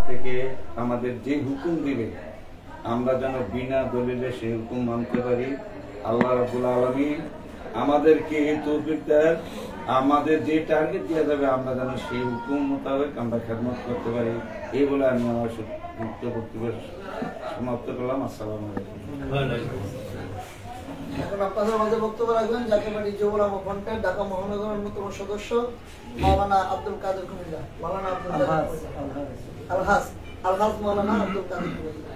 থেকে আমাদের যে হুকুম দিবে আমরা যেন বিনা দলিলে সেই হুকুম মানতে পারি। আল্লাহ রাব্বুল আলামিন আমাদেরকে এই তৌফিক দেন, আমাদের যে টার্গেট দেওয়া যাবে আমরা যেন সেই হুকুম মোতাবেক আমরা খেদমত করতে পারি। এই বলে আমি আমার বক্তব্য সমাপ্ত করলাম। আসসালামু আলাইকুম। এখন আপনাদের মাঝে বক্তব্য রাখবেন জাকির পার্টি যুব উলামা ফ্রন্টের ঢাকা মহানগর অন্যতম সদস্য মাওলানা আব্দুল কাদের কুমিল্লা। মাওলানা আব্দুল আলহাস মাওলানা আব্দুল কাদের কুমিল্লা।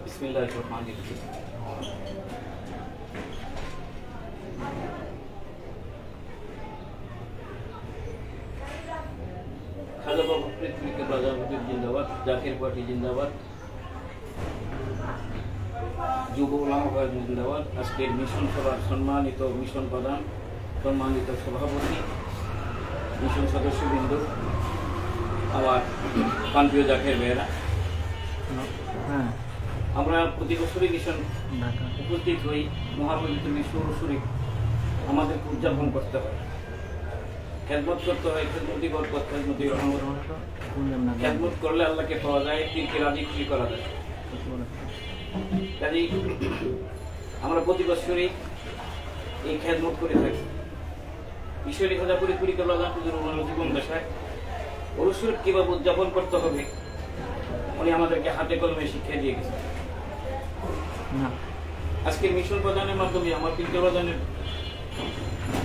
বিসমিল্লাহির রহমানির রহিম। খাজা বাবা পৃথিবীকে প্রজাপতি জিন্দাবাদ, জাকির পার্টি জিন্দাবাদ, যুব উলামা ফ্রন্ট জিন্দাবাদ। আজকের মিশন সভার সম্মানিত মিশন প্রধান, সম্মানিত সভাপতি, মিশন সদস্যবৃন্দ, আমার প্রান্তীয় জাকের মেয়েরা, আমরা প্রতি বছরই মিশন উপস্থিত হই। মহাপবিত্র বিশ্ব শরীফ আমাদেরকে উদযাপন করতে হয়, খেদমত করতে হয়, খেদমতি বরকত, খেদমতি রহমত। খেদমত করলে আল্লাহকে পাওয়া যায়, পীরকে রাজি খুশি করা যায়। কাজেই আমরা প্রতি বছরই এই খেদমত করে থাকি। ঈশ্বরী খাজা পরিকল্পনা জীবন দশায় অবশ্যই কিভাবে উদযাপন করতে হবে উনি আমাদেরকে হাতে কলমে শিক্ষা দিয়ে গেছেন। আজকে মিশন প্রদানের মাধ্যমে আমার পীর প্রদানের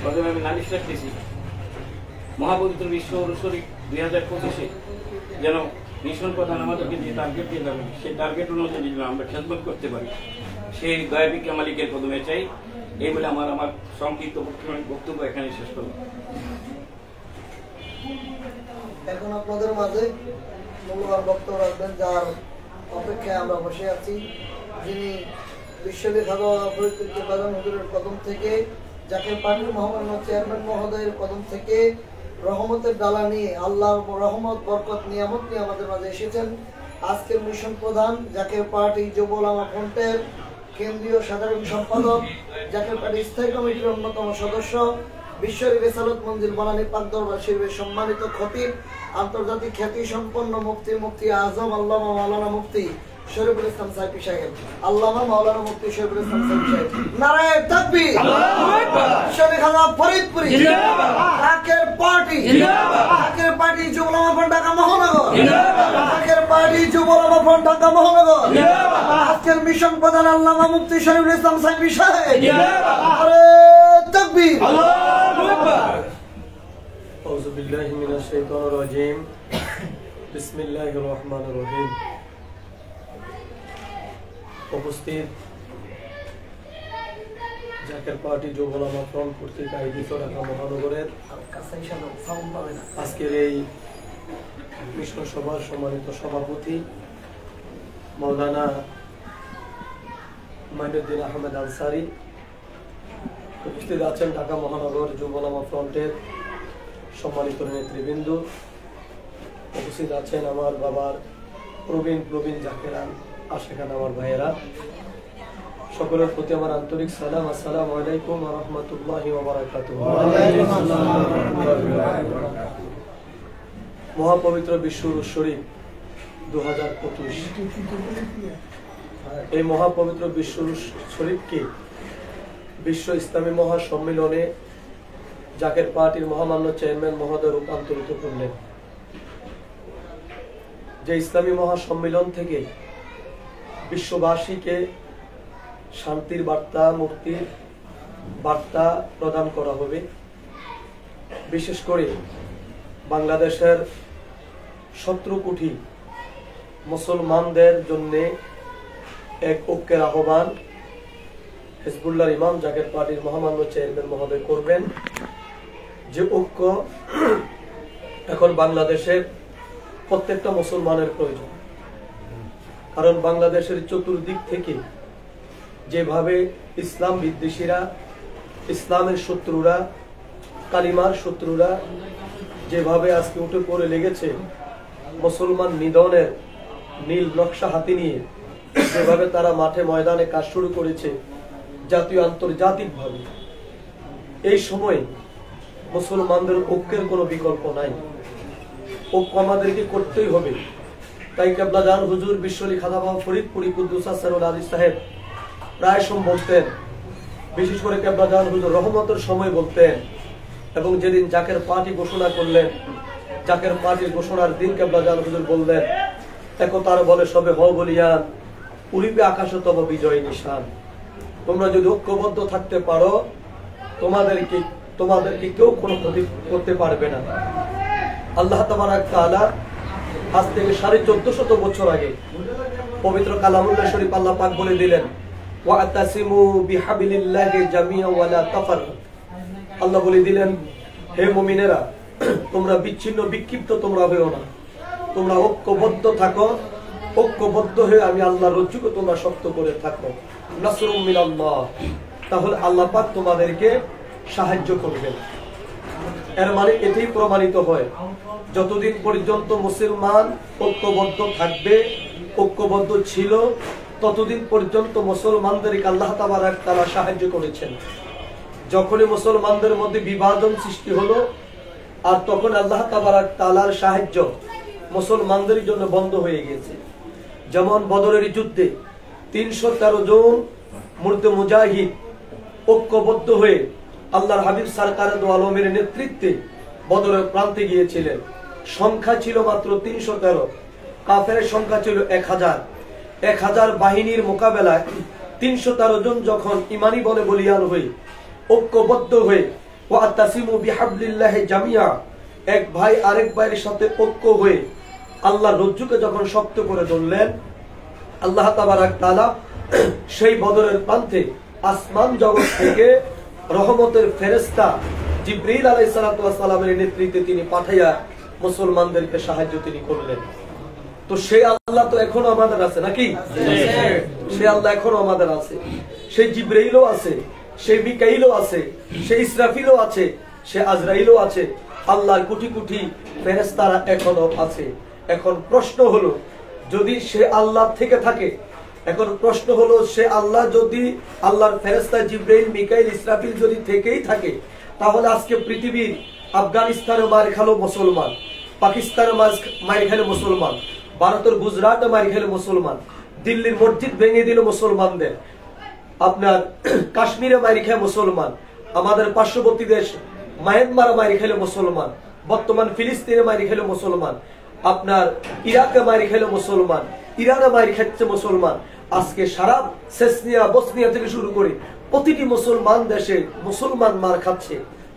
মাধ্যমে আমি নালিশ রাখতেছি, মহাপবিত্র বিশ্ব শরীফ 2025-এ যেন মিশন প্রধান আমাদেরকে যে টার্গেট দিয়ে যাবেন সেই টার্গেট অনুযায়ী যেন আমরা খেদমত করতে পারি, সেই গায়েবী মালিকের কদমে চাই। এই বলে আমার সংক্ষিপ্ত বক্তব্য এখানে শেষ করলাম। এখন আপনাদের মাঝে মূল্যবান বক্তব্য রাখবেন, যার অপেক্ষায় আমরা বসে আছি, যিনি বিশ্ববি খাজা হুজুরের কদম থেকে, জাকির পার্টির মহামান্য চেয়ারম্যান মহোদয়ের কদম থেকে রহমতের ডালা নিয়ে, আল্লাহর রহমত বরকত নিয়ামত নিয়ে আমাদের মাঝে এসেছেন। আজকের মিশন প্রধান, জাকির পার্টি যুব উলামা ফ্রন্টের কেন্দ্রীয় সাধারণ সম্পাদক, জাকির পার্টি স্থায়ী কমিটির অন্যতম সদস্য, বিশ্বরী রেসালত মঞ্জিল বানানী পাক দরবার শরীফের সম্মানিত খতিব, আন্তর্জাতিক খ্যাতি সম্পন্ন মুফতি আজম আল্লামা মাওলানা মুফতি শরীফুল ইসলাম সাইফি সাহেব, আল্লামা মাওলানা মুফতি শরীফুল ইসলাম সাইফি সাহেব। নারায়ে তাকবীর, আল্লাহু আকবার। বিশ্বরী খাজা ফরিদপুরি জিন্দাবাদ, জাকির পার্টি জিন্দাবাদ, জাকির পার্টি যুব উলামা ফ্রন্ট ঢাকা মহানগর জিন্দাবাদ, জাকির পার্টি যুব উলামা ফ্রন্ট ঢাকা মহানগর জিন্দাবাদ। আজকের মিশন প্রধান আল্লামা মুফতি শরীফুল ইসলাম সাইফি সাহেব জিন্দাবাদ। নারায়ে তাকবীর, আল্লাহু আকবার। আউযু বিল্লাহি মিনাশ শাইতানির রাজীম। বিসমিল্লাহির রহমানির রহিম। উপস্থিত জাকির পার্টি যুব উলামা ফ্রন্ট কর্তৃক আয়োজিত ঢাকা মহানগরের আজকের এই মিশন সভার সম্মানিত সভাপতি মাওলানা মাইনুদ্দিন আহমেদ আনসারী, উপস্থিত আছেন ঢাকা মহানগর যুব উলামা ফ্রন্টের সম্মানিত নেতৃবৃন্দ, উপস্থিত আছেন আমার বাবার প্রবীণ জাকিরান আশেখান আমার ভাইয়েরা, সকলের প্রতি আমার আন্তরিক সালাম। আসসালামু আলাইকুম ওয়া রাহমাতুল্লাহি ওয়া বারাকাতুহু। মহাপবিত্র বিশ্ব শরীফ 2025, এই মহাপবিত্র বিশ্ব শরীফকে বিশ্ব ইসলামী মহাসম্মেলনে জাকির পার্টির মহামান্য চেয়ারম্যান মহোদয় রূপান্তরিত করলেন। যে ইসলামী মহাসম্মেলন থেকে বিশ্ববাসীকে শান্তির বার্তা, মুক্তির বার্তা প্রদান করা হবে। বিশেষ করে বাংলাদেশের 17 কোটি মুসলমানদের জন্য এক ঐক্যের আহ্বান হিজবুল্লাহর ইমাম জাকির পার্টির মহামান্য চেয়ারম্যান মহোদয় করবেন। যে ঐক্য এখন বাংলাদেশের প্রত্যেকটা মুসলমানের প্রয়োজন, কারণ বাংলাদেশের চতুর্দিক থেকে যেভাবে ইসলাম বিদ্বেষীরা, ইসলামের শত্রুরা, কালিমার শত্রুরা যেভাবে আজকে উঠে পড়ে লেগেছে, মুসলমান নিধনের নীল নকশা হাতে নিয়ে যেভাবে তারা মাঠে ময়দানে কাজ শুরু করেছে জাতীয় আন্তর্জাতিকভাবে, এই সময়ে মুসলমানদের ঐক্যের কোনো বিকল্প নাই, ঐক্য আমাদেরকে করতেই হবে। তাই কেবলাজান হুজুর বিশ্বলি খাজা বাবা ফরিদপুরি কুদ্দুস আসরুল আলী সাহেব প্রায় সময় বলতেন, বিশেষ করে কেবলাজান হুজুর রহমতের সময় বলতেন, এবং যেদিন জাকের পার্টি ঘোষণা করলেন, জাকের পার্টির ঘোষণার দিন কেবলাজান হুজুর বললেন, একতার বলে সবে হও বলিয়ান, উড়িবে আকাশে তব বিজয় নিশান। তোমরা যদি ঐক্যবদ্ধ থাকতে পারো, তোমাদেরকে কেউ কোনো ক্ষতি করতে পারবে না। আল্লাহ তাবারাক তাআলা আজ থেকে 1450 বছর আগে পবিত্র কালামুল্লাহ শরীফ আল্লাহ পাক বলে দিলেন, ওয়াতাসিমু বিহাবিলিল্লাহি জামিআ ওয়া লা তাফাররাকু। আল্লাহ বলে দিলেন, হে মুমিনেরা, তোমরা বিচ্ছিন্ন বিক্ষিপ্ত তোমরা হইও না, তোমরা ঐক্যবদ্ধ থাকো, ঐক্যবদ্ধ হয়ে আমি আল্লাহর রজ্জুকে তোমরা শক্ত করে থাকো। নাসরুম মিনাল্লাহ, তাহলে আল্লাহ পাক তোমাদেরকে সাহায্য করবেন। এর মানে এটাই প্রমাণিত হয়, যতদিন পর্যন্ত মুসলমান ঐক্যবদ্ধ থাকবে, ঐক্যবদ্ধ ছিল, ততদিন পর্যন্ত মুসলমানদেরকে আল্লাহ তাবারাক তাআলা সাহায্য করেছেন। যখনই মুসলমানদের মধ্যে বিভাজন সৃষ্টি হলো, আর তখন আল্লাহ তাবারাক তাআলার সাহায্য মুসলমানদের জন্য বন্ধ হয়ে গেছে। যেমন বদরের যুদ্ধে 313 জন মুর্দে মুজাহিদ ঐক্যবদ্ধ হয়ে আল্লাহর হাবিব সরকারে দো আলমের নেতৃত্বে বদরের প্রান্তে গিয়েছিলেন। সংখ্যা ছিল মাত্র 313, কাফেরের সংখ্যা ছিল 1000। 1000 বাহিনীর মোকাবেলায় 313 জন যখন ইমানি বলে বলিয়ান হয়ে ঐক্যবদ্ধ হয়ে ওয়াতাসিমু বিহাবলিল্লাহি জামিআ, এক ভাই আরেক ভাইয়ের সাথে ঐক্য হয়ে আল্লাহর রজ্জুকে যখন শক্ত করে ধরলেন, আল্লাহ তাবারাক তাআলা সেই বদরের প্রান্তে আসমান জগৎ থেকে রহমতের ফেরেশতা জিবরিল আলাইহিস সালাতু ওয়াস সালামের নেতৃত্বে তিনি পাঠাইয়া মুসলমানদেরকে সাহায্য তিনি করলেন। তো সেই আল্লাহ তো এখনো আমাদের আছে নাকি? সেই আল্লাহ এখনো আমাদের আছে, সেই জিবরাইলও আছে, সেই মিকাইলও আছে, সেই ইসরাফিলও আছে, সে আজরাইলও আছে, আল্লাহর কোটি কোটি ফেরেশতারা এখনো আছে। এখন প্রশ্ন হলো, যদি সে আল্লাহ থেকে থাকে, এখন প্রশ্ন হলো, সে আল্লাহ যদি আল্লাহর ফেরেশতা জিবরাইল মিকাইল ইসরাফিল যদি থেকেই থাকে, তাহলে আজকে পৃথিবীর আফগানিস্তানে মার খেলো মুসলমান, পাকিস্তানে মার খেলো মুসলমান, ভারতের গুজরাটে মার খেলো মুসলমান, দিল্লির মসজিদ ভেঙে দিল মুসলমানদের, আপনার কাশ্মীরে মার খেয়ে মুসলমান, আমাদের পার্শ্ববর্তী দেশ মায়ানমারে মার খেলো মুসলমান, বর্তমান ফিলিস্তিনে মার খেলো মুসলমান, আপনার ইরাকে মার খেলো মুসলমান, ইরানে মার খাচ্ছে মুসলমান। আজকে সারা চেচনিয়া বসনিয়া থেকে শুরু করে প্রতিটি মুসলমান দেশে মুসলমান মার খাচ্ছে।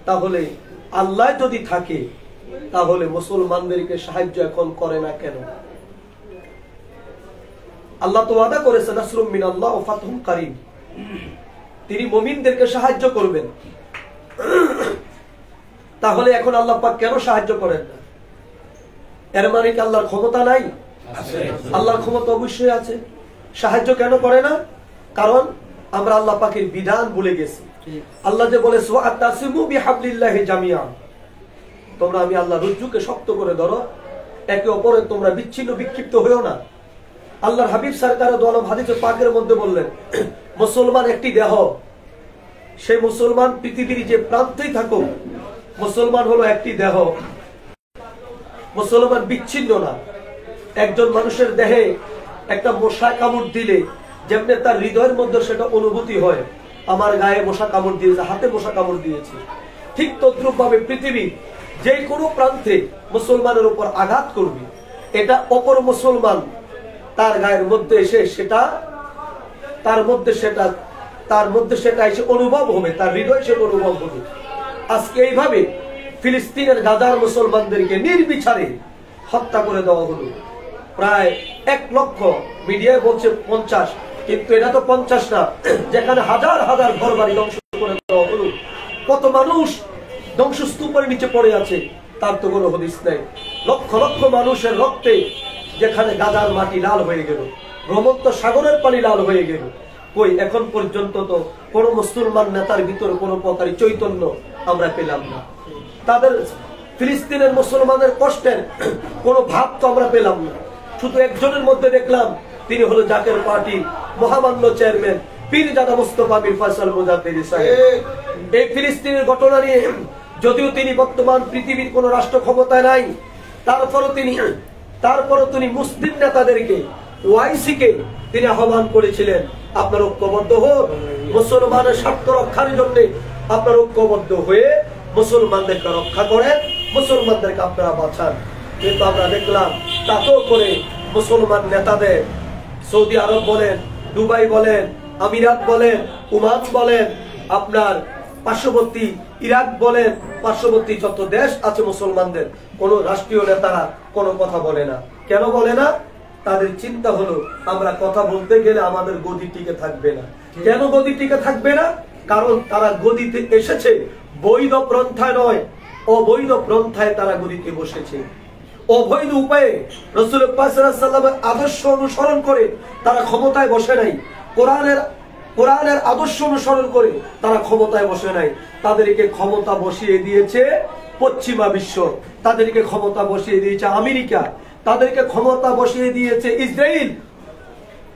তাহলে আল্লাহ যদি থাকে, তাহলে মুসলমানদেরকে সাহায্য এখন করে না কেন? আল্লাহ তো ওয়াদা করেছেন, নাসরুম মিনাল্লাহ ওয়া ফাতহুম কারীব, তিনি মুমিনদেরকে সাহায্য করবেন। তাহলে এখন আল্লাহ পাক কেন সাহায্য করেন না? এর মানে কি আল্লাহর ক্ষমতা নাই? আল্লাহর ক্ষমতা অবশ্যই আছে। সাহায্য কেন করে না? কারণ আমরা আল্লাহ পাকের বিধান ভুলে গেছি। আল্লাহ যে বলে ওয়াতাসিমু বিহাবলিল্লাহি জামিআ, তোমরা আমি আল্লাহর রজ্জুকে শক্ত করে ধরো, একে অপরের তোমরা বিচ্ছিন্ন বিক্ষিপ্ত হইও না। আল্লাহর হাবিব সরকারে দো আলম হাদিসে পাকের মধ্যে বললেন, মুসলমান একটি দেহ, সেই মুসলমান পৃথিবীর যে প্রান্তেই থাকুক, মুসলমান হলো একটি দেহ, মুসলমান বিচ্ছিন্ন না। একজন মানুষের দেহে একটা মশা কামড় দিলে যেমনি তার হৃদয়ের মধ্যে সেটা অনুভূতি হয়, আমার গায়ে মশা কামড় দিয়েছে, হাতে মশা কামড় দিয়েছে, ঠিক তদ্রূপ ভাবে পৃথিবী যে কোনো প্রান্তে মুসলমানের উপর আঘাত করবে, এটা অপর মুসলমান তার গায়ের মধ্যে এসে সেটা তার মধ্যে সেটা এসে অনুভব হবে, তার হৃদয় সে অনুভব হবে। আজকে এইভাবে ফিলিস্তিনের গাজার মুসলমানদেরকে নির্বিচারে হত্যা করে দেওয়া হলো। প্রায় 1 লক্ষ, মিডিয়ায় বলছে 50, কিন্তু এটা তো 50 না, যেখানে হাজার হাজার ঘর বাড়ি ধ্বংস করে দেওয়া হলো। কত মানুষ ধ্বংসস্তূপের নিচে পড়ে আছে, তার তো কোনো হদিস নাই। লক্ষ লক্ষ মানুষের রক্তে যেখানে গাজার মাটি লাল হয়ে গেল, ভ্রমন্ত সাগরের পানি লাল হয়ে গেল। কই এখন পর্যন্ত তো কোন মুসলমান নেতার ভিতরে কোন প্রকার চৈতন্য আমরা পেলাম না। তাদের ফিলিস্তিনের মুসলমানের কষ্টের কোন ভাব তো আমরা পেলাম না। শুধু একজনের মধ্যে দেখলাম, তিনি হলো জাকের পার্টি মহামান্য চেয়ারম্যান পীরজাদা মুস্তাফা মির ফয়সাল মুজাদ্দিদি সাহেব। এই ফিলিস্তিনের ঘটনা নিয়ে যদিও তিনি বর্তমান পৃথিবীর কোন রাষ্ট্র ক্ষমতায় নাই, তারপরও তিনি মুসলিম নেতাদেরকে, ওআইসিকে তিনি আহ্বান করেছিলেন, আপনার ঐক্যবদ্ধ হোক, মুসলমানের স্বার্থ রক্ষার জন্য আপনার ঐক্যবদ্ধ হয়ে মুসলমানদেরকে রক্ষা করেন, মুসলমানদেরকে আপনারা বাঁচান। কিন্তু আমরা দেখলাম তাতেও করে মুসলমান নেতাদের সৌদি আরব বলেন, দুবাই বলেন, আমিরাত বলেন, ওমান বলেন, আপনার পার্শ্ববর্তী ইরাক বলেন, পার্শ্ববর্তী যত দেশ আছে মুসলমানদের, কোন রাষ্ট্রীয় নেতারা কোনো কথা বলে না। কেন বলে না? তাদের চিন্তা হলো আমরা কথা বলতে গেলে আমাদের গদি টিকে থাকবে না। কেন গদি টিকে থাকবে না? কারণ তারা গদিতে এসেছে বৈধ পন্থায় নয়, অবৈধ পন্থায় তারা গদিতে বসেছে। অবৈধ উপায়ে রাসূল পাক সাল্লাল্লাহু আলাইহি ওয়াসাল্লামের আদর্শ অনুসরণ করে তারা ক্ষমতায় বসে নাই, কোরআনের আদর্শ অনুসরণ করে তারা ক্ষমতায় বসে নাই। তাদেরকে ক্ষমতা বসিয়ে দিয়েছে পশ্চিমা বিশ্ব, তাদেরকে ক্ষমতা বসিয়ে দিয়েছে আমেরিকা, তাদেরকে ক্ষমতা বসিয়ে দিয়েছে ইসরায়েল।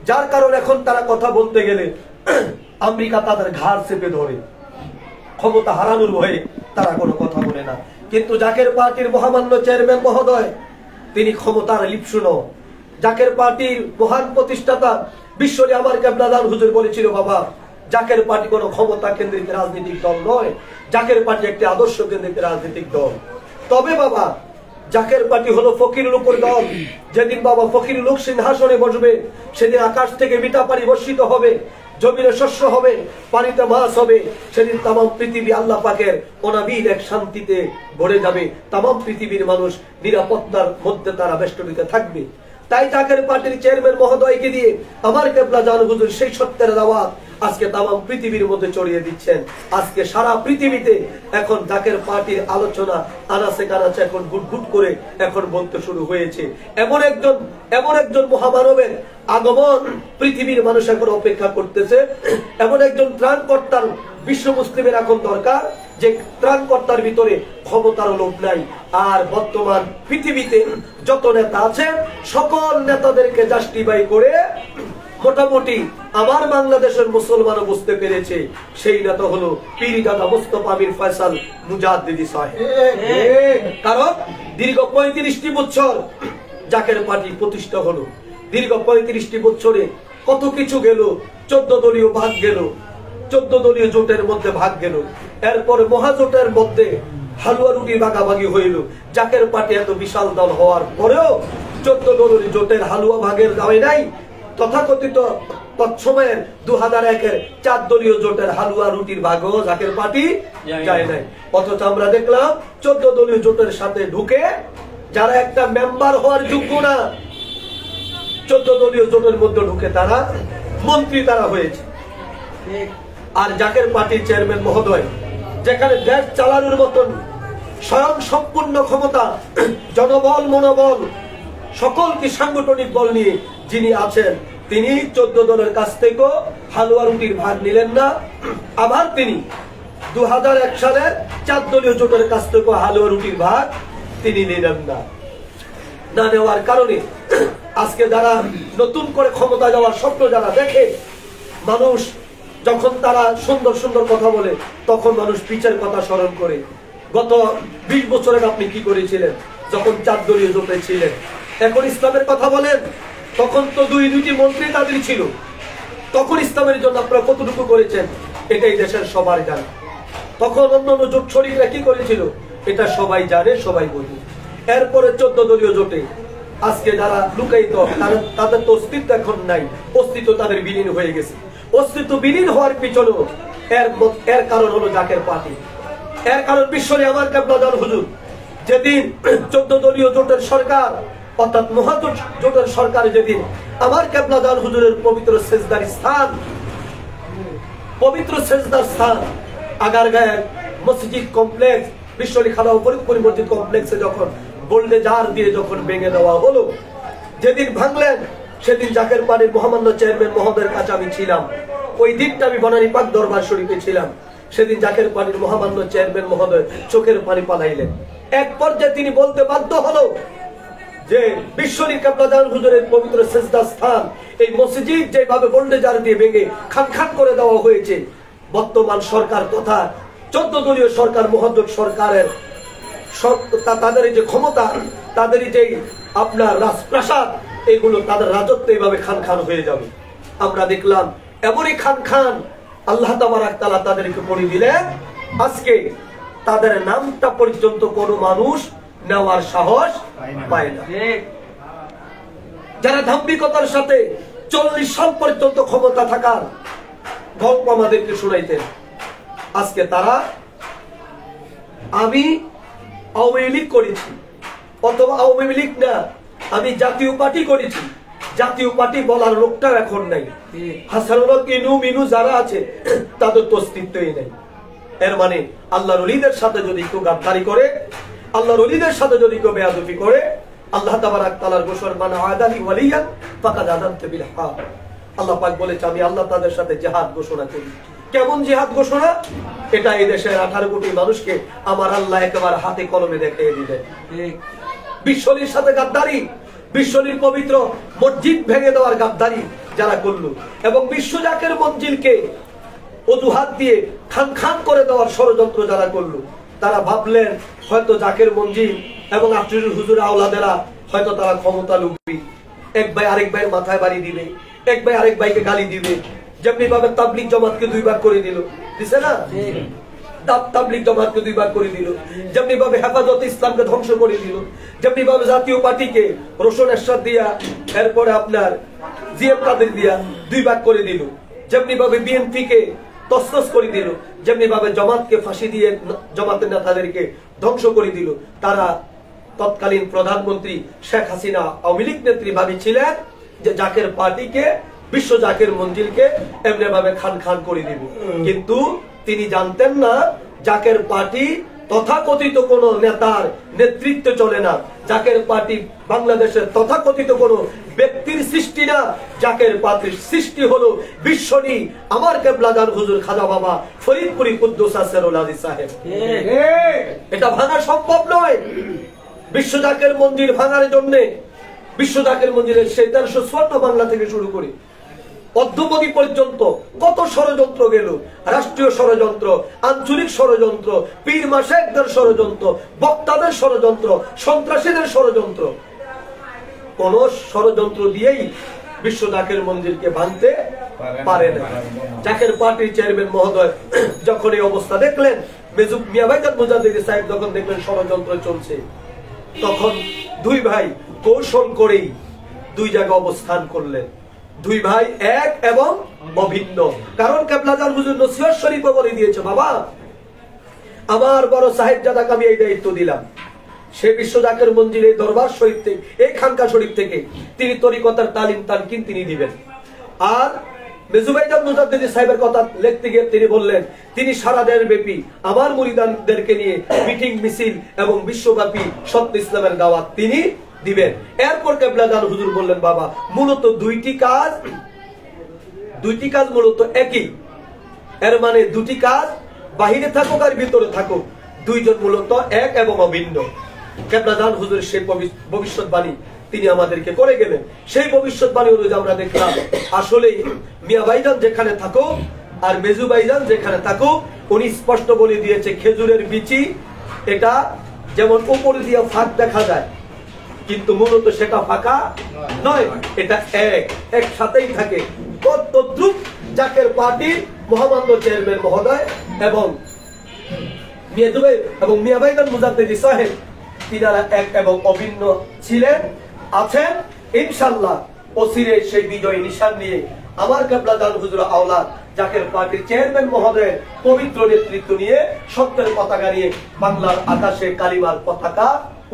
যার কারণে এখন তারা কথা বলতে গেলে আমেরিকা তাদের ঘাড় চেপে ধরে, ক্ষমতা হারানোর ভয়ে তারা কোনো কথা বলে না। কিন্তু জাকের পার্টির মহামান্য চেয়ারম্যান মহোদয় তিনি ক্ষমতার লিপ্সু নন। জাকের পার্টির মহান প্রতিষ্ঠাতা বিশ্বলি আমার কেবলাদান হুজুর বলেছিল, বাবা জাকের পার্টি কোনো ক্ষমতা কেন্দ্রিক রাজনৈতিক দল নয়, জাকের পার্টি একটি আদর্শ কেন্দ্রিক রাজনৈতিক দল। তবে বাবা জাকের পার্টি হলো ফকিরের উপর দল। যেদিন বাবা ফকির লোক সিংহাসনে বসবে সেদিন আকাশ থেকে মিঠা পানি বর্ষিত হবে, জমিনে শস্য হবে, পানিতে মাছ হবে। সেদিন তাম পৃথিবী আল্লাহ পাকের অনাবিল এক শান্তিতে ভরে যাবে, তাম পৃথিবীর মানুষ নিরাপত্তার মধ্যে তারা বেষ্টনীতে থাকবে। তাই জাকের পার্টির চেয়ারম্যান মহোদয়কে দিয়ে আমার কেবলা জান হুজুর সেই সত্যের দাওয়াত আজকে তাম পৃথিবীর মধ্যে ছড়িয়ে দিচ্ছেন। আজকে সারা পৃথিবীতে এখন জাকের পার্টির আলোচনা আনাচে কানাচে এখন গুটগুট করে এখন বলতে শুরু হয়েছে। এমন একজন মহামানবের আগমন পৃথিবীর মানুষ এখন অপেক্ষা করতেছে। এমন একজন ত্রাণকর্তার বিশ্ব মুসলিমের এখন দরকার, যে ত্রাণকর্তার ভিতরে ক্ষমতার লোভ নাই। আর বর্তমান পৃথিবীতে যত নেতা আছে সকল নেতাদেরকে জাস্টিফাই করে মোটামুটি আমার বাংলাদেশের মুসলমানও বুঝতে পেরেছে সেই নেতা হলো পীরজাদা মুস্তাফা মীর ফয়সাল মুজাদ্দিদি সাহেব। কারণ দীর্ঘ 35টি বছর জাকের পার্টি প্রতিষ্ঠা হলো, দীর্ঘ 35টি বছরে কত কিছু গেল, 14 দলীয় ভাগ গেল, 14 দলীয় জোটের মধ্যে ভাগ গেল, এরপরে মহাজোটের মধ্যে হালুয়া রুটি ভাগাভাগি হইল। জাকের পার্টি এত বিশাল দল হওয়ার পরেও 14 দলীয় জোটের হালুয়া ভাগের দাওয়াই নাই। তথাকথিত তৎসময়ের 2001-এর 4 দলীয় জোটের হালুয়া রুটির ভাগও জাকের পার্টি যায় নাই। অথচ আমরা দেখলাম 14 দলীয় জোটের সাথে ঢুকে যারা একটা মেম্বার হওয়ার যোগ্য না, 14 দলীয় জোটের মধ্যে ঢুকে তারা মন্ত্রী তারা হয়েছে। আর জাকের পার্টির চেয়ারম্যান মহোদয় যেখানে দেশ চালানোর মতন স্বয়ং সম্পূর্ণ ক্ষমতা, জনবল, মনোবল, সকলকে সাংগঠনিক বল নিয়ে যিনি আছেন, তিনি 14 দলের কাছ থেকে হালুয়া রুটির ভাগ নিলেন না। আবার তিনি 2001 সালের 4 দলীয় জোটের কাছ থেকে হালুয়া রুটির ভাগ তিনি নিলেন না। না নেওয়ার কারণে আজকে যারা নতুন করে ক্ষমতা যাওয়ার স্বপ্ন যারা দেখে, মানুষ যখন তারা সুন্দর সুন্দর কথা বলে তখন মানুষ পিছের কথা স্মরণ করে। গত 20 বছর আগে আপনি কি করেছিলেন যখন 4 দলীয় জোটে ছিলেন? এখন ইসলামের কথা বলেন, তখন তো দুইটি মন্ত্রী তাদের ছিল, তখন ইসলামের জন্য আপনারা কতটুকু করেছেন এটাই দেশের সবার জানে। তখন অন্যান্য জোট শরীকরা কি করেছিল এটা সবাই জানে, সবাই বোঝে। এরপরে 14 দলীয় জোটে আজকে যারা লুকায়িত তাদের তো অস্তিত্ব এখন নাই, অস্তিত্ব তাদের বিলীন হয়ে গেছে। অস্তিত্ব বিলীন হওয়ার পিছনে এর কারণ হলো জাকের পার্টি। এর কারণ বিশ্বরে আমার কেবলাদান হুজুর যেদিন 14 দলীয় জোটের সরকার অর্থাৎ মহাজোট জোটের সরকার যেদিন আমার কেবলাদান হুজুরের পবিত্র সেজদার স্থান আগারগাঁয়ের মসজিদ কমপ্লেক্স বিশ্বলি খাদা ফরিদপুরি মসজিদ কমপ্লেক্সে যখন বোল্ডেজার দিয়ে যখন ভেঙে দেওয়া হলো, যেদিন ভাঙলেন সেদিন জাকের পার্টির মহামান্য চেয়ারম্যান মহোদয়ের কাছে আমি ছিলাম। ওই দিকটা আমি বনানী পাক দরবার শরীফে ছিলাম। সেদিন জাকের পার্টির মহামান্য চেয়ারম্যান মহোদয় চোখের পানি পালাইলেন। এক পর্যায়ে তিনি বলতে বাধ্য হলো যে বিশ্বলি কেবলাদান হুজুরের পবিত্র সেজদা স্থান এই মসজিদ যেভাবে বোল্ডেজার দিয়ে ভেঙে খান খান করে দেওয়া হয়েছে, বর্তমান সরকার তথা 14 দলীয় সরকার, মহাজোট সরকারের তাদের যে ক্ষমতা, তাদের যে আপনার রাজপ্রাসাদ, এগুলো তাদের রাজত্ব এইভাবে খান খান হয়ে যাবে। আমরা দেখলাম এমনই খান খান আল্লাহ তাবারাক তাআলা তাদেরকে করে দিলেন, আজকে তাদের নামটা পর্যন্ত কোনো মানুষ নেওয়ার সাহস পায় না। যারা ধাম্বিকতার সাথে 40 সাল পর্যন্ত ক্ষমতা থাকার গল্প আমাদেরকে শুনাইতেন, আজকে তারা আমি আওয়ামী লীগ করেছি, অথবা আওয়ামী লীগ না, আমি জাতীয় পার্টি করেছি, জাতীয় পার্টি বলার লোকটাও এখন নাই। হাসানুল্লাহ কিনু মিনু যারা আছে তাদের তো অস্তিত্বই নেই। এর মানে আল্লাহর ওলিদের সাথে যদি কেউ গাদ্দারি করে, আল্লাহর ওলিদের সাথে যদি কেউ বেয়াদবি করে, আল্লাহ তাবারাক তাআলার ঘোষণা মান আদালি ওয়ালিয়ান ফাকাদ আযানতু বিল হক। আল্লাহ পাক বলেছে আমি আল্লাহ তাদের সাথে জিহাদ ঘোষণা করি। কেমন জিহাদ ঘোষণা? এটা এই দেশের 18 কোটি মানুষকে আমার আল্লাহ একেবারে হাতে কলমে দেখিয়ে দিবেন। বিশ্বলীর সাথে গাদ্দারি, বিশ্বলীর পবিত্র মসজিদ ভেঙে দেওয়ার গাদ্দারি যারা করল, এবং বিশ্ব জাকের মঞ্জিলকে অজুহাত দিয়ে খান খান করে দেওয়ার ষড়যন্ত্র যারা করল, তারা ভাবলেন হয়তো জাকের মঞ্জিল এবং আফরিদুল হুজুর আওলাদেরা হয়তো তারা ক্ষমতা লুকবি, এক ভাই আরেক ভাইয়ের মাথায় বাড়ি দিবে, এক ভাই আরেক ভাইকে গালি দিবে। যেমনি ভাবে তাবলিগ জামাতকে 2 ভাগ করে দিল, দিছে না? তাবলিগ জামাতকে 2 ভাগ করে দিল, যেমনি ভাবে হেফাজতে ইসলামকে ধ্বংস করে দিল, যেমনি ভাবে জাতীয় পার্টিকে রোশন এরশাদ দিয়া, এরপরে আপনার জিএম কাদের দিয়া 2 ভাগ করে দিল, যেমনি ভাবে বিএনপিকে তছনছ করে দিল, যেমনি ভাবে জামাতকে ফাঁসি দিয়ে জামাতের নেতাদেরকে ধ্বংস করে দিল। তারা তৎকালীন প্রধানমন্ত্রী শেখ হাসিনা আওয়ামী লীগ নেত্রী ভাবিছিলেন যে জাকের পার্টিকে, বিশ্ব জাকের মঞ্জিলকে এমনি ভাবে খান খান করে দিবে, কিন্তু তিনি জানতেন না জাকের পার্টি তথাকথিত কোন নেতার নেতৃত্বে চলে না। জাকের পার্টি বাংলাদেশের তথাকথিত কোন ব্যক্তির সৃষ্টি না, জাকের পার্টির সৃষ্টি হলো বিশ্বনী আমার কেবলাদার হুজুর খাজা বাবা ফরিদপুরি কুদ্দুস আসরুল আজিজ সাহেব। এটা ভাঙা সম্ভব নয়। বিশ্ব জাকের মঞ্জিল ভাঙার জন্য, বিশ্ব জাকের মঞ্জিলের সেই 1354 বাংলা থেকে শুরু করে অদ্যবধি পর্যন্ত কত ষড়যন্ত্র গেল, রাষ্ট্রীয় ষড়যন্ত্র, আঞ্চলিক ষড়যন্ত্র, পীর মাশায়েখদের ষড়যন্ত্র, বক্তাদের ষড়যন্ত্র, সন্ত্রাসীদের ষড়যন্ত্র, কোন ষড়যন্ত্র দিয়েই বিশ্ব জাকের মঞ্জিলকে ভাঙতে পারে না। জাকের পার্টির চেয়ারম্যান মহোদয় যখন এই অবস্থা দেখলেন, মেজুব মিয়া ভাইজান মুজাদ্দিদি সাহেব যখন দেখলেন ষড়যন্ত্র চলছে, তখন 2 ভাই কৌশল করেই 2 জায়গায় অবস্থান করলেন। 2 ভাই এক এবং অভিন্ন। কারণ কেবলাদার হুজুর নসিহত শরীফে বলে দিয়েছে, বাবা আমার বড় সাহেবজাদাকে আমি এই দায়িত্ব দিলাম, সে বিশ্ব জাকের মঞ্জিল এই দরবার শরীফ থেকে, এই খানকা শরীফ থেকে তিনি তরিকতার তালিম তানকিন তিনি দিবেন। আর মেজু ভাইজান মুজাদ্দিদি সাহেবের কথা লিখতে গিয়ে তিনি বললেন তিনি সারা দেশ ব্যাপী আমার মুরিদানদেরকে নিয়ে মিটিং মিছিল এবং বিশ্বব্যাপী সত্য ইসলামের দাওয়াত তিনি দিবেন। এরপর কেবলাদার হুজুর বললেন, বাবা মূলত 2টি কাজ মূলত একই। এর মানে 2টি কাজ বাহিরে থাকুক আর ভিতরে থাকুক, 2 জন মূলত এক এবং অভিন্ন। কেবলাদার হুজুর সেই ভবিষ্যৎবাণী তিনি আমাদেরকে করে গেলেন। সেই ভবিষ্যৎবাণী অনুযায়ী আমরা দেখলাম আসলেই মিয়া ভাইজান যেখানে থাকুক আর মেজু ভাইজান যেখানে থাকুক, উনি স্পষ্ট বলে দিয়েছে খেজুরের বিচি এটা যেমন উপর দিয়ে ফাঁক দেখা যায়, কিন্তু মূলত সেটা ফাঁকা নয়, এটা একসাথেই থাকে। তদ্রুপ জাকের পার্টির মহামান্য চেয়ারম্যান মহোদয় এবং মিয়া ভাইজান মুজাদ্দিদি সাহেব তিনারা এক এবং অভিন্ন ছিলেন, আছেন। ইনশাআল্লাহ অচিরে সেই বিজয় নিশান নিয়ে আমার কেবলাদার হুজুর আওলাদ জাকের পার্টির চেয়ারম্যান মহোদয়ের পবিত্র নেতৃত্ব নিয়ে সত্যের পতাকা নিয়ে বাংলার আকাশে কালিমার পতাকা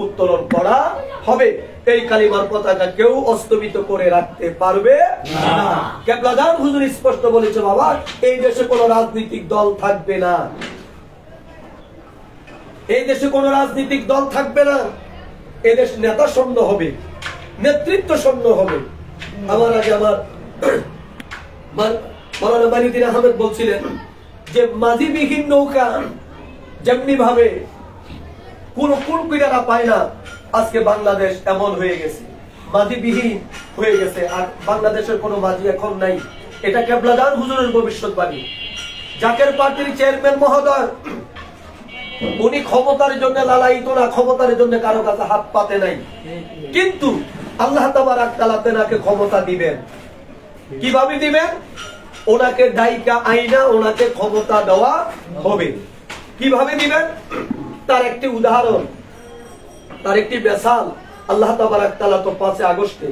উত্তোলন করা হবে। এই কালিমার পতাকা কেউ অস্তমিত করে রাখতে পারবে না। কেবলাদার হুজুর স্পষ্ট বলেছে, বাবা এই দেশে কোন রাজনৈতিক দল থাকবে না, এই দেশে কোন রাজনৈতিক দল থাকবে না, এদেশ নেতা শূন্য হবে, নেতৃত্ব শূন্য হবে। আমার আগে আমার মাওলানা মানিউদ্দিন আহমেদ বলছিলেন যে মাঝিবিহীন নৌকা যেমনি ভাবে কোন কুলকিনারা পায় না, আজকে বাংলাদেশ এমন হয়ে গেছে, মাঝিবিহীন হয়ে গেছে, আর বাংলাদেশের কোনো মাঝি এখন নাই। এটা কেবলাদার হুজুরের ভবিষ্যৎবাণী। জাকের পার্টির চেয়ারম্যান মহোদয় উনি ক্ষমতার জন্য লালায়িত না, ক্ষমতার জন্য কারো কাছে হাত পাতে নাই, কিন্তু আল্লাহ তাবারক তাআলা তেনাকে ক্ষমতা দিবেন। কিভাবে দিবেন? ওনাকে দায়িকা আইনা ওনাকে ক্ষমতা দেওয়া হবে। কিভাবে দিবেন? তার একটি উদাহরণ, তার একটি মিসাল আল্লাহ তাবারক তাআলা তো 5 আগস্টে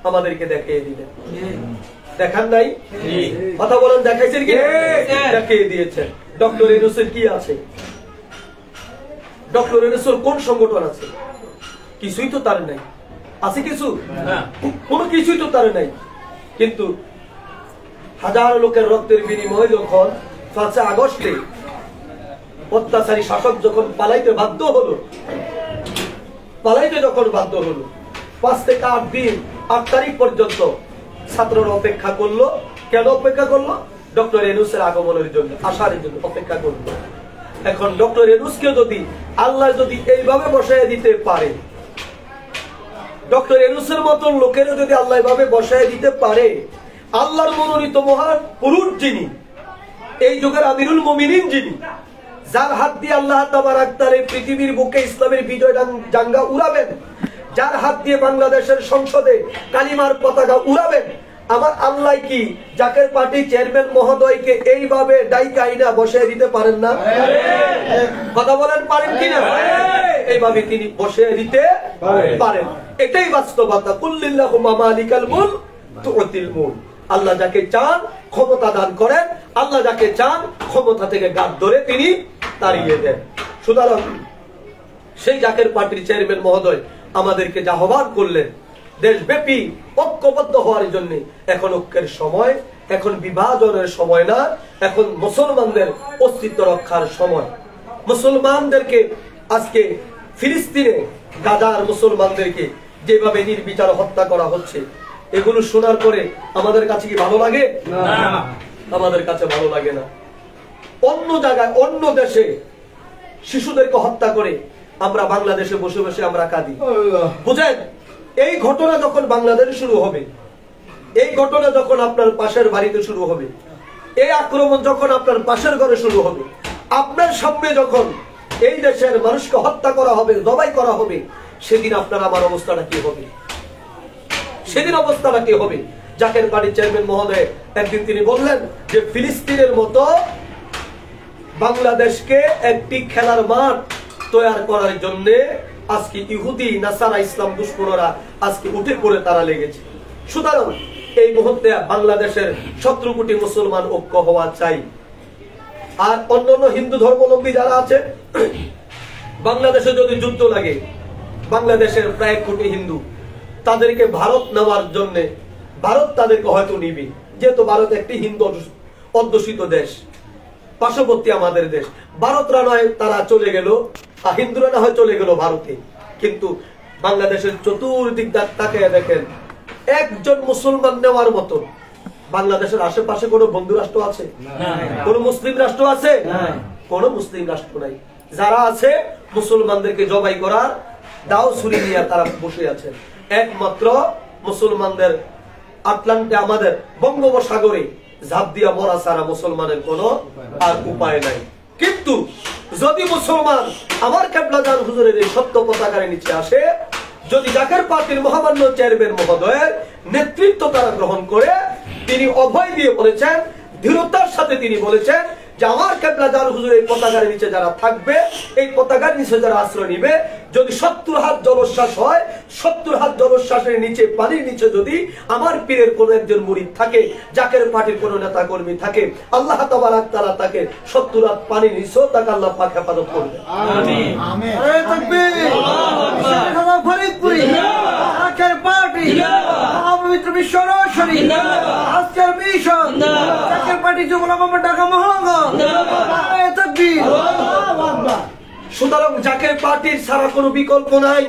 আমাদেরকে দেখিয়ে দিলেন। দেখান নাই? কথা বলেন, দেখাইছেন কি? দেখিয়ে দিয়েছেন। ডক্টর ইউনূসের কি আছে? ডক্টর ইউনূসের কোন সংগঠন আছে? কিছুই তো তার নাই। আছে কিছু? কোনো কিছুই তো তার নাই। কিন্তু হাজার লোকের রক্তের বিনিময়ে যখন 5 আগস্টে অত্যাচারী শাসক যখন পালাইতে বাধ্য হলো, যখন বাধ্য হলো, 5 থেকে 8 দিন 8 তারিখ পর্যন্ত ছাত্ররা অপেক্ষা করলো। কেন অপেক্ষা করলো? ডক্টর ইউনূসের আগমনের জন্য, আসার জন্য অপেক্ষা করলো। এখন ডক্টর ইউনূসকে যদি আল্লাহ যদি এইভাবে বসায় দিতে পারে, ডক্টর ইউনূসের মতন লোকেরা যদি আল্লাহ এইভাবে বসায় দিতে পারে, আল্লাহর মনোনীত মহান পুরুষ যিনি, এই যুগের আমিরুল মুমিনিন যিনি, যার হাত দিয়ে আল্লাহ তাবারক তাআলা পৃথিবীর বুকে ইসলামের বিজয় জাঙ্গা উড়াবেন, যার হাত দিয়ে বাংলাদেশের সংসদে কালিমার পতাকা উড়াবেন, আমার আল্লাহ কি জাকের পার্টি চেয়ারম্যান মহোদয়কে এইভাবে ডাইকা আইনা বসিয়ে দিতে পারেন না? কথা বলেন, পারেন কিনা? এইভাবে তিনি বসিয়ে দিতে পারেন। এটাই বাস্তবতা। কুল্লিল্লাহুম্মা মালিকাল মুলক তুতিল মুলক। আল্লাহ যাকে চান ক্ষমতা দান করেন, আল্লাহ যাকে চান ক্ষমতা থেকে গাদ ধরে তিনি তাড়িয়ে দেন। সুতরাং সেই জাকের পার্টির চেয়ারম্যান মহোদয় আমাদেরকে যে আহ্বান করলেন দেশব্যাপী ঐক্যবদ্ধ হওয়ার জন্য, এখন ঐক্যের সময়, এখন বিভাজনের সময় না, এখন মুসলমানদের অস্তিত্ব রক্ষার সময়। মুসলমানদেরকে আজকে ফিলিস্তিনে গাজার মুসলমানদেরকে যেভাবে নির্বিচার হত্যা করা হচ্ছে, এগুলো শোনার পরে আমাদের কাছে কি ভালো লাগে? না, আমাদের কাছে ভালো লাগে না। অন্য জায়গায়, অন্য দেশে শিশুদেরকে হত্যা করে আমরা বাংলাদেশে বসে বসে আমরা কাঁদি। বুঝেন, এই ঘটনা যখন বাংলাদেশে শুরু হবে, এই ঘটনা যখন আপনার পাশের বাড়িতে শুরু হবে, এই আক্রমণ যখন আপনার পাশের ঘরে শুরু হবে, আপনার সামনে যখন এই দেশের মানুষকে হত্যা করা হবে, জবাই করা হবে, সেদিন আপনার আমার অবস্থাটা কি হবে? সেদিন অবস্থাটা কি হবে? জাকের পার্টির চেয়ারম্যান মহোদয় একদিন তিনি বললেন যে ফিলিস্তিনের মতো বাংলাদেশকে একটি খেলার মাঠ তৈরি করার জন্য আজকে ইহুদি নাসারা ইসলাম দুশমনরা আজকে উঠে পড়ে তারা লেগেছে। সুতরাং এই মুহূর্তে বাংলাদেশের 17 কোটি মুসলমান ঐক্য হওয়া চাই। আর অন্যান্য হিন্দু ধর্মাবলম্বী যারা আছে, বাংলাদেশে যদি যুদ্ধ লাগে, বাংলাদেশের প্রায় 1 কোটি হিন্দু, তাদেরকে ভারত নেওয়ার জন্য, ভারত তাদেরকে হয়তো নিবে, যেহেতু ভারত একটি হিন্দু অধ্যুষিত দেশ, পার্শ্ববর্তী আমাদের দেশ। ভারতরা নয় তারা চলে গেল, হিন্দুরা না হয় চলে গেল ভারতে, কিন্তু বাংলাদেশের চতুর্দিক তাকিয়ে দেখেন, একজন মুসলমান নেওয়ার মতো বাংলাদেশের আশেপাশে কোন বন্ধু রাষ্ট্র আছে? কোন মুসলিম রাষ্ট্র আছে? কোন মুসলিম রাষ্ট্র নাই। যারা আছে মুসলমানদেরকে জবাই করার দাও ছুরি নিয়ে তারা বসে আছেন। একমাত্র মুসলমানদের আটলান্টে, আমাদের বঙ্গোপসাগরে ঝাঁপ দিয়া মরা ছাড়া মুসলমানের কোন আর উপায় নাই। কিন্তু যদি মুসলমান আমার কেবলা জান হুজুরের এই সত্য পতাকার নিচে আসে, যদি জাকের পার্টির মহামান্য চেয়ারম্যান মহোদয়ের নেতৃত্ব তারা গ্রহণ করে, তিনি অভয় দিয়ে বলেছেন, দৃঢ়তার সাথে তিনি বলেছেন যে আমার কেবলা জান হুজুর এই পতাকার নিচে যারা থাকবে, এই পতাকার নিচে যারা আশ্রয় নিবে, যদি 70 হাত জলোচ্ছ্বাস হয়, 70 হাত জলোচ্ছ্বাসের নিচে, পানির নিচে যদি আমার পীরের কোন একজন মুরিদ থাকে, জাকের পার্টির কোন নেতা কর্মী থাকে, আল্লাহ তাবারক তাআলা তাকে 70 হাত পানির নিচেও তাকে আল্লাহ পাক হেফাজত করবে। আমিন, আমিন। আরে তাকবীর, আল্লাহু ফরিদপুরি জাকের পার্টি, পবিত্র বিশ্ব রশরি, আজকের মিশন জাকের পার্টি যুবলা মামা ঢাকা মহানগর। আরে তাকবীর, আল্লাহু আকবার। সুতরাং জাকের পার্টির ছাড়া কোনো বিকল্প নাই।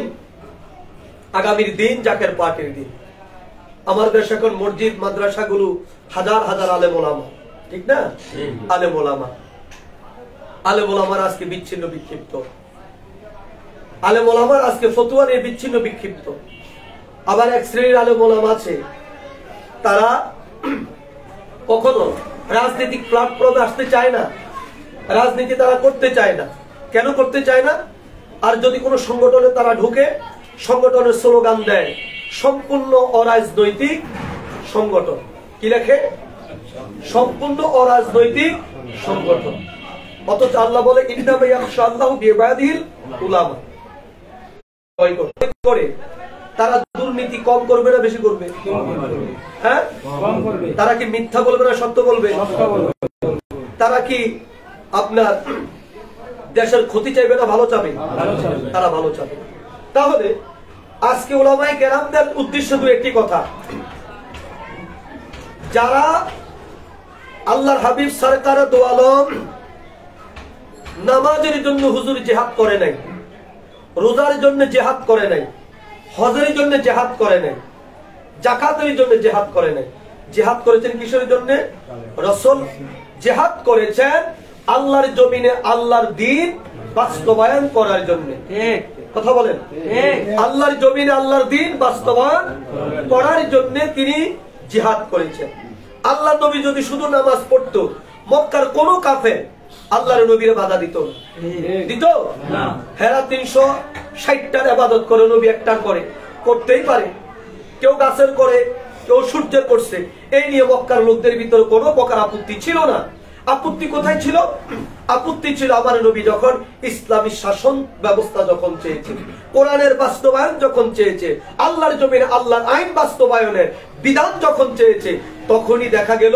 আগামীর দিন জাকের পার্টির দিন। আমাদের দেশে এখন মসজিদ মাদ্রাসাগুলো হাজার হাজার আলেম ওলামা, ঠিক না? আলেম ওলামা, আলেম ওলামার আজকে বিচ্ছিন্ন বিক্ষিপ্ত, আলেম ওলামার আজকে ফতোয়া নিয়ে বিচ্ছিন্ন বিক্ষিপ্ত। আবার এক শ্রেণীর আলেম ওলামা আছে, তারা কখনো রাজনৈতিক প্ল্যাটফর্মে আসতে চায় না, রাজনীতি তারা করতে চায় না। কেন করতে চায় না? আর যদি কোনো সংগঠনে তারা ঢুকে, সংগঠনের স্লোগান দেয় সম্পূর্ণ অরাজনৈতিক সংগঠন। কি লেখে? সম্পূর্ণ অরাজনৈতিক সংগঠন। অথচ আল্লাহ বলে ইন্নামা ইয়াখশাল্লাহু বিইবাদিহিল উলামা। করে তারা দুর্নীতি কম করবে না বেশি করবে? হ্যাঁ, কম করবে। তারা কি মিথ্যা বলবে না সত্য বলবে? তারা কি আপনার দেশের ক্ষতি চাইবে না ভালো চাবে? তারা ভালো চাবে। তাহলে আজকে উলামায়ে কেরামদের উদ্দেশ্য দু একটি কথা। যারা আল্লাহর হাবিব সরকার দো আলম নামাজের জন্য হুজুর জিহাদ করে নাই, রোজার জন্য জিহাদ করে নাই, হজের জন্য জিহাদ করে নাই, যাকাতের জন্য জিহাদ করে নাই। জিহাদ করেছেন কিসের জন্য? রাসূল জিহাদ করেছেন আল্লাহর জমিনে আল্লাহর দ্বীন বাস্তবায়ন করার জন্য। ঠিক কথা বলেন? আল্লাহর জমিনে আল্লাহর দ্বীন বাস্তবায়ন করার জন্য তিনি জিহাদ করেছেন। আল্লাহ নবী যদি শুধু নামাজ পড়তো, মক্কার কোন কাফের আল্লাহর নবীর বাধা দিত দিত না। হেরা 360টার ইবাদত করে, নবী একটার করে, করতেই পারে। কেউ গাছের করে, কেউ সূর্যের করছে। এই নিয়ে মক্কার লোকদের ভিতরে কোনো প্রকার আপত্তি ছিল না। আপত্তি কোথায় ছিল? আপত্তি ছিল আমার নবী যখন ইসলামী শাসন ব্যবস্থা যখন চেয়েছে, কোরআনের বাস্তবায়ন যখন চেয়েছে, আল্লাহর জমিনে আল্লাহর আইন বাস্তবায়নের বিধান যখন চেয়েছে, তখনই দেখা গেল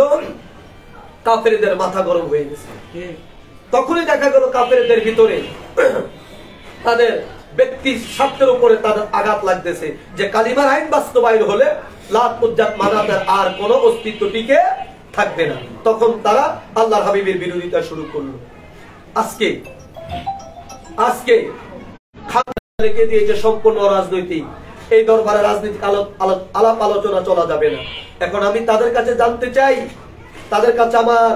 কাফেরদের মাথা গরম হয়ে গেছে। তখনই দেখা গেল কাফেরদের ভিতরে তাদের ব্যক্তি স্বার্থের উপরে তাদের আঘাত লাগতেছে যে কালিমার আইন বাস্তবায়ন হলে লাত উজ্জাত মানাতের আর কোন অস্তিত্ব টিকে থাকবে না। তখন তারা আল্লাহর হাবিবের বিরোধিতা শুরু করলো। আজকে লেগে দিয়েছে সম্পূর্ণ রাজনৈতিক। এই দরবারে রাজনৈতিক আলাপ আলোচনা চলা যাবে না। এখন আমি তাদের কাছে জানতে চাই, তাদের কাছে আমার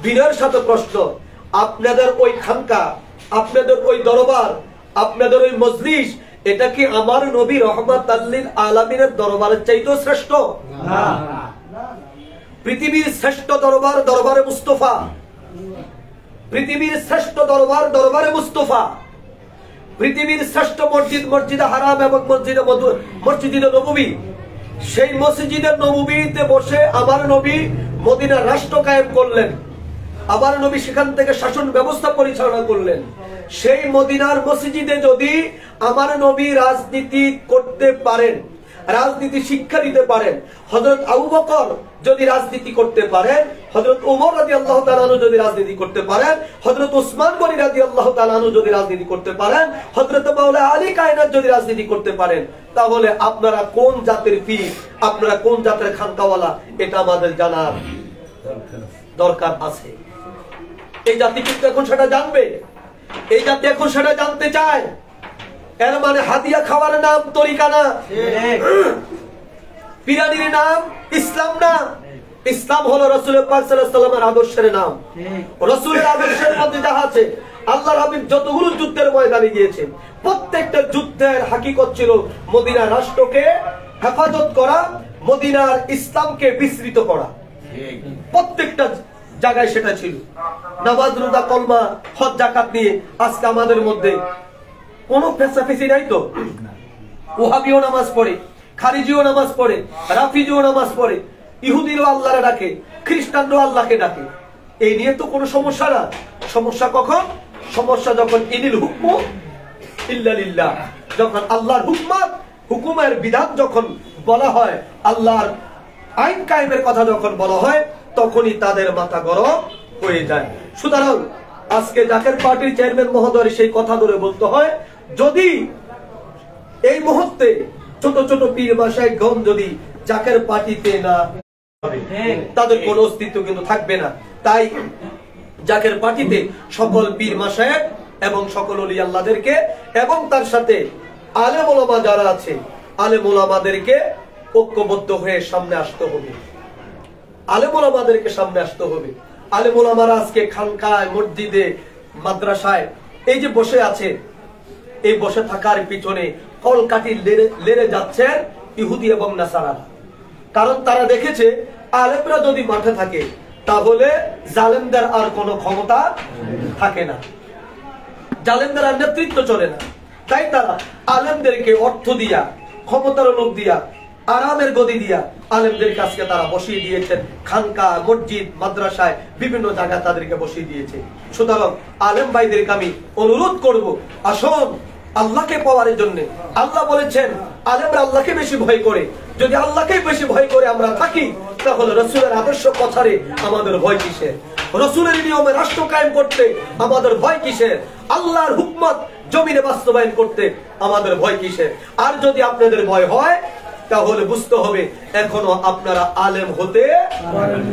বিনয়ের সাথে প্রশ্ন, আপনাদের ওই খানকা, আপনাদের ওই দরবার, আপনাদের ওই মজলিস, এটা কি আমার নবী রহমাতুল লিল আলামিনের দরবারের চাইতেও শ্রেষ্ঠ? না। পৃথিবীর শ্রেষ্ঠ দরবার দরবারে মুস্তাফা, পৃথিবীর শ্রেষ্ঠ দরবার দরবারে মুস্তাফা, পৃথিবীর শ্রেষ্ঠ মসজিদ মসজিদে হারাম এবং মসজিদে নববী। সেই মসজিদে নববীতে বসে আমার নবী মদিনার রাষ্ট্র কায়েম করলেন। আমার নবী সেখান থেকে শাসন ব্যবস্থা পরিচালনা করলেন। সেই মদিনার মসজিদে যদি আমার নবী রাজনীতি করতে পারেন, রাজনীতি শিক্ষা দিতে পারেন, হযরত আবু বকর যদি রাজনীতি করতে পারেন, হযরত ওমর রাদিয়াল্লাহু তাআলা আনহু যদি রাজনীতি করতে পারেন, হযরত ওসমান গনি রাদিয়াল্লাহু তাআলা আনহু যদি রাজনীতি করতে পারেন, হযরত মাওলা আলী কায়নাত যদি রাজনীতি করতে পারেন, তাহলে আপনারা কোন জাতের পীর, আপনারা কোন জাতের খানকাওয়ালা, এটা আমাদের জানার দরকার আছে। এই জাতি কিন্তু এখন সেটা জানবে, এই জাতি এখন সেটা জানতে চায়। এর মানে হাদিয়া খাওয়ার নাম তরিকা না, পিরানির নাম ইসলাম না। ইসলাম হলো রাসূল পাক সাল্লাল্লাহু আলাইহি ওয়াসাল্লামের আদর্শের নাম। রাসূলের আদর্শের মধ্যে যা আছে, আল্লাহর হাবিব যতগুলো যুদ্ধের ময়দানে গিয়েছেন, প্রত্যেকটা যুদ্ধের হাকিকত ছিল মদিনার রাষ্ট্রকে হেফাজত করা, মদিনার ইসলামকে বিস্তৃত করা। প্রত্যেকটা জায়গায় সেটা ছিল। নামাজ, রোজা, কলমা, হজ, যাকাত নিয়ে আজকে আমাদের মধ্যে কোনো ফেসাফেসি নাই তো। ওহাবিও নামাজ পড়ে, খারিজিও নামাজ পড়ে, রাফিজিও নামাজ পড়ে, ইহুদিরও আল্লাহরে ডাকে, খ্রিস্টানরাও আল্লাহকে ডাকে। এই নিয়ে তো কোনো সমস্যা না। সমস্যা কখন? সমস্যা যখন ইনিল হুকমু ইল্লা লিল্লাহ, যখন আল্লাহর হুকুমের বিধান যখন বলা হয়, আল্লাহর আইন কায়েমের কথা যখন বলা হয়, তখনই তাদের মাথা গরম হয়ে যায়। সুতরাং আজকে জাকের পার্টির চেয়ারম্যান মহোদয় সেই কথা ধরে বলতে হয়, যদি এই মুহূর্তে ছোট ছোট পীর মাশায়েখগণ যদি জাকের পার্টিতে না, তাদের কোনো অস্তিত্ব কিন্তু থাকবে না। তাই জাকের পার্টিতে সকল পীর মাশায়েখ এবং সকল ওলি আল্লাহদেরকে এবং তার সাথে আলেম ওলামা যারা আছে, আলেম ওলামাদেরকে ঐক্যবদ্ধ হয়ে সামনে আসতে হবে। আলেম ওলামাদেরকে সামনে আসতে হবে। আলেম ওলামারা আজকে খানকায়, মসজিদে, মাদ্রাসায় এই যে বসে আছে, এই বসে থাকার পিছনে কলকাঠি লেড়ে যাচ্ছেন ইহুদি এবং নাসারারা। কারণ তারা দেখেছে আলেমরা যদি মাঠে থাকে, তাহলে জালেমদের আর কোনো ক্ষমতা থাকে না, জালেমদের আর নেতৃত্ব চলে না। তাই তারা আলেমদেরকে অর্থ দিয়া, ক্ষমতার লোক দিয়া, আরামের গদি দিয়া আলেমদের কাছে তারা বসিয়ে দিয়েছেন। খানকা, মসজিদ, মাদ্রাসায় বিভিন্ন জায়গায় তাদেরকে বসিয়ে দিয়েছে। সুতরাং আলেম ভাইদেরকে আমি অনুরোধ করব, আসুন আল্লাহকে পাওয়ার জন্য। আল্লাহ বলেছেন আলেমরা আল্লাহকে বেশি ভয় করে। যদি আল্লাহকে বেশি ভয় করে আমরা থাকি, তাহলে রসুলের আদর্শ কথারে আমাদের ভয় কিসের? রসুলের নিয়মে রাষ্ট্র কায়েম করতে আমাদের ভয় কিসের? আল্লাহর হুকমত জমিনে বাস্তবায়ন করতে আমাদের ভয় কিসের? আর যদি আপনাদের ভয় হয়, তাহলে বুঝতে হবে এখনো আপনারা আলেম হতে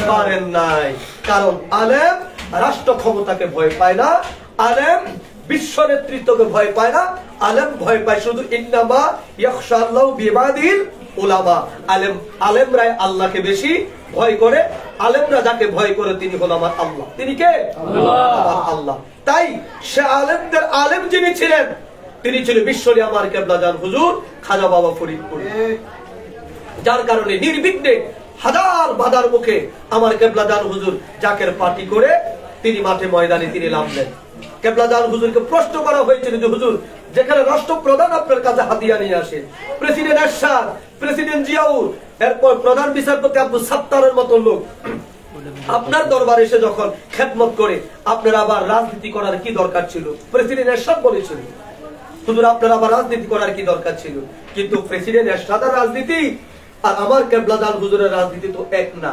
পারেন নাই। কারণ আলেম রাষ্ট্র ক্ষমতাকে ভয় পায় না, আলেম বিশ্ব নেতৃত্বকে ভয় পায় না, আলেম ভয় পায় শুধু ইন্নামা ইয়াখশাল্লাহু বিইবাদিল উলামা। আলেমরাই আল্লাহকে বেশি ভয় করে। আলেমরা যাকে ভয় করে তিনি হল আমার আল্লাহ। তিনি কে? আল্লাহ। তাই সে আলেমদের আলেম যিনি ছিলেন, তিনি ছিলেন বিশ্বলি আমার কেবলাজান হুজুর খাজা বাবা ফরিদপুর। যার কারণে নির্বিঘ্নে হাজার বাধার মুখে আমার কেবলাজান হুজুর জাকের পার্টি করে তিনি মাঠে ময়দানে তিনি নামলেন। কেবলাজান হুজুরকে প্রশ্ন করা হয়েছিল যে হুজুর, যেখানে রাষ্ট্রপ্রধান আপনার কাছে হাতিয়া নিয়ে আসে, প্রেসিডেন্ট এরশাদ, প্রেসিডেন্ট জিয়াউর, এরপর প্রধান বিচারপতি আব্দুল সাত্তারের মতো লোক আপনার দরবারে এসে যখন খেদমত করে, আপনার আবার রাজনীতি করার কি দরকার ছিল? প্রেসিডেন্ট এরশাদ বলেছিল হুজুর আপনার আবার রাজনীতি করার কি দরকার ছিল? কিন্তু প্রেসিডেন্ট এরশাদের রাজনীতি আর আমার কেবলাজান হুজুরের রাজনীতি তো এক না।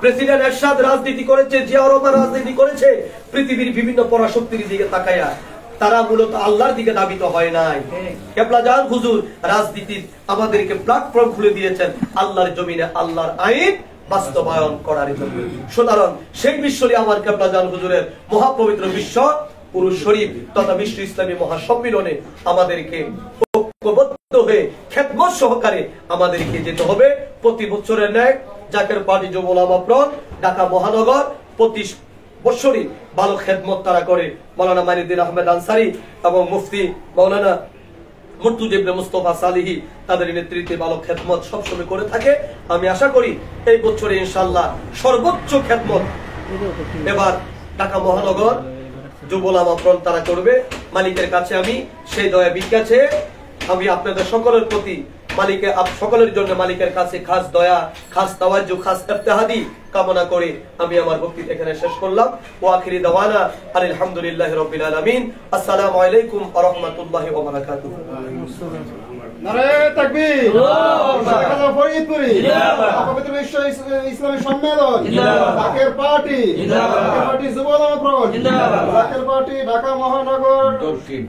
প্রেসিডেন্ট এরশাদ রাজনীতি করেছে, জিয়াউর রহমান রাজনীতি করেছে পৃথিবীর বিভিন্ন পরাশক্তির দিকে তাকায়া। তারা মূলত আল্লাহর দিকে দাবিত হয় নাই। কেবলাজান হুজুর রাজনীতির আমাদেরকে প্ল্যাটফর্ম খুলে দিয়েছেন আল্লাহর জমিনে আল্লাহর আইন বাস্তবায়ন করার জন্য। সুতরাং সেই বিশ্বরী আমার কেবলাজান হুজুরের মহাপবিত্র বিশ্ব পুরুষ শরীফ তথা বিশ্ব ইসলামী মহাসম্মিলনে আমাদেরকে ঐক্যবদ্ধ হয়ে খেদমত সহকারে আমাদেরকে যেতে হবে। প্রতি বছরের ন্যায় জাকের পার্টি যুব উলামা ফ্রন্ট ঢাকা মহানগর প্রতি বছরই ভালো খেদমত তারা করে। মাওলানা মাইনুদ্দিন আহমেদ আনসারী এবং মুফতি মাওলানা মুর্তুজা ইবনে মুস্তাফা সালিহি তাদের নেতৃত্বে ভালো খেদমত সবসময় করে থাকে। আমি আশা করি এই বছরে ইনশাআল্লাহ সর্বোচ্চ খেদমত এবার ঢাকা মহানগর যুব উলামা ফ্রন্ট তারা করবে। মালিকের কাছে আমি সেই দয়া ভিক্ষাছে আমি আপনাদের সকলের প্রতি মালিকের সকলের জন্য মালিকের কাছে খাস দয়া, খাস তাওয়াজ্জু, খাস ইফতিহাদি কামনা করে আমি আমার বক্তব্য এখানে শেষ করলাম। ওয়া আখিরি দাওয়ানা আলহামদুলিল্লাহি রাব্বিল আলামিন। আসসালামু আলাইকুম ওয়া রাহমাতুল্লাহি ওয়া বারাকাতুহু। নারে তাকবীর, ঢাকা ফরিদপুরি, পবিত্র বিশ্ব ইসলামী সম্মেলন, জাকের পার্টি, জাকের পার্টি যুব উলামা ফ্রন্ট, জাকের পার্টি ঢাকা মহানগর দক্ষিণ।